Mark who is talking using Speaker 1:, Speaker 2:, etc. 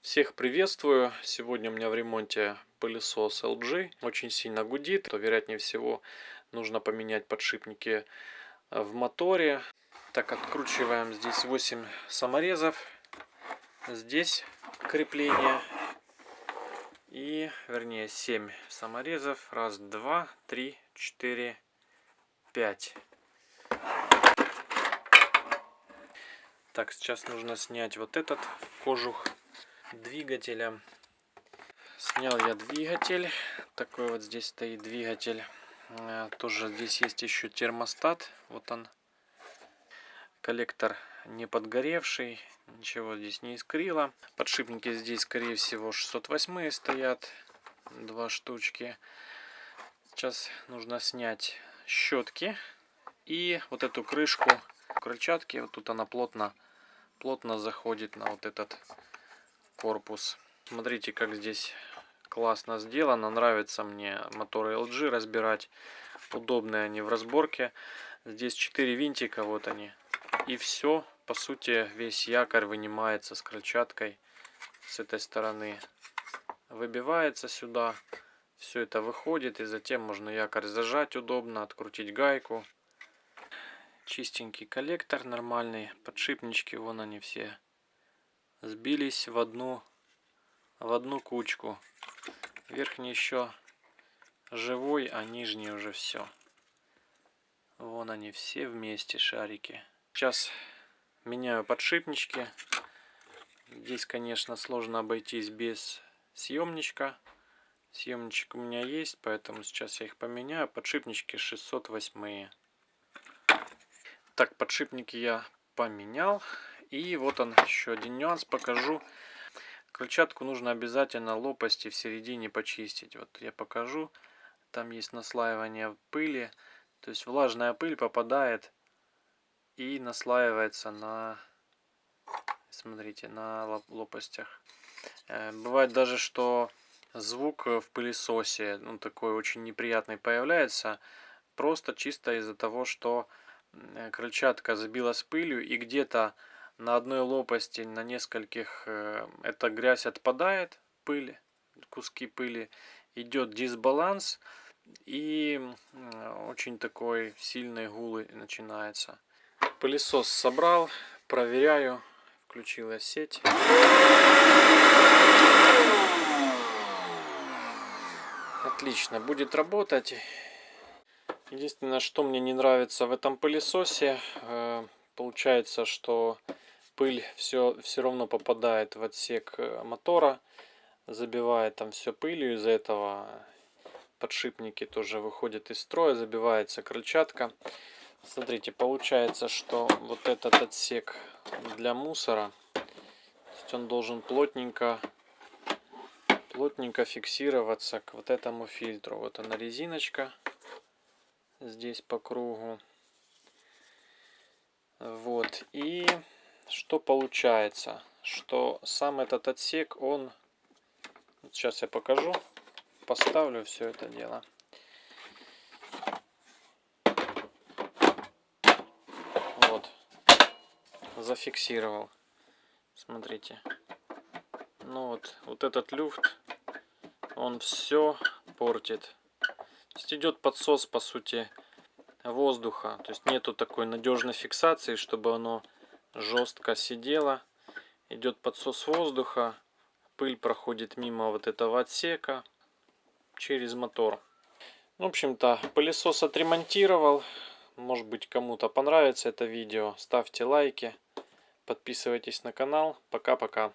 Speaker 1: Всех приветствую! Сегодня у меня в ремонте пылесос LG. Очень сильно гудит. То, вероятнее всего, нужно поменять подшипники в моторе. Так, откручиваем здесь 8 саморезов. Здесь крепление. И, вернее, 7 саморезов. Раз, два, три, четыре, 5. Так, сейчас нужно снять вот этот кожух двигателя. Снял я двигатель. Такой вот здесь стоит двигатель. Тоже здесь есть еще термостат. Вот он. Коллектор не подгоревший. Ничего здесь не искрило. Подшипники здесь, скорее всего, 608 стоят. 2 штучки. Сейчас нужно снять щетки. И вот эту крышку крыльчатки. Вот тут она плотно заходит на вот этот корпус. Смотрите, как здесь классно сделано. Нравится мне моторы LG разбирать. Удобные они в разборке. Здесь 4 винтика, вот они. И все, по сути, весь якорь вынимается с крыльчаткой с этой стороны. Выбивается сюда. Все это выходит. И затем можно якорь зажать удобно, открутить гайку. Чистенький коллектор нормальный. Подшипнички, вон они все сбились в одну кучку. Верхний еще живой, а нижний уже все. Вон они все вместе, шарики. Сейчас меняю подшипнички. Здесь, конечно, сложно обойтись без съемничка. Съемничек у меня есть, поэтому сейчас я их поменяю. Подшипнички 608. Так, подшипники я поменял. И вот он, еще один нюанс покажу. Крыльчатку нужно обязательно лопасти в середине почистить. Вот я покажу. Там есть наслаивание пыли. То есть влажная пыль попадает и наслаивается на, смотрите, на лопастях. Бывает даже, что звук в пылесосе, ну, такой очень неприятный появляется. Просто чисто из-за того, что крыльчатка забилась пылью, и где-то на одной лопасти, на нескольких, эта грязь отпадает, пыль, куски пыли, идет дисбаланс, и очень такой сильный гул начинается. Пылесос собрал, проверяю, включил я сеть. Отлично, будет работать. Единственное, что мне не нравится в этом пылесосе, получается, что пыль все равно попадает в отсек мотора, забивает там все пылью, из-за этого подшипники тоже выходят из строя, забивается крыльчатка. Смотрите, получается, что вот этот отсек для мусора, то есть он должен плотненько фиксироваться к вот этому фильтру. Вот она резиночка здесь по кругу. Вот, и что получается, что сам этот отсек, он, сейчас я покажу, поставлю все это дело. Вот, зафиксировал, смотрите. Ну вот этот люфт, он все портит. То есть идет подсос, по сути, воздуха. То есть нету такой надежной фиксации, чтобы оно жестко сидело. Идет подсос воздуха. Пыль проходит мимо вот этого отсека через мотор. В общем-то, пылесос отремонтировал. Может быть, кому-то понравится это видео. Ставьте лайки. Подписывайтесь на канал. Пока-пока.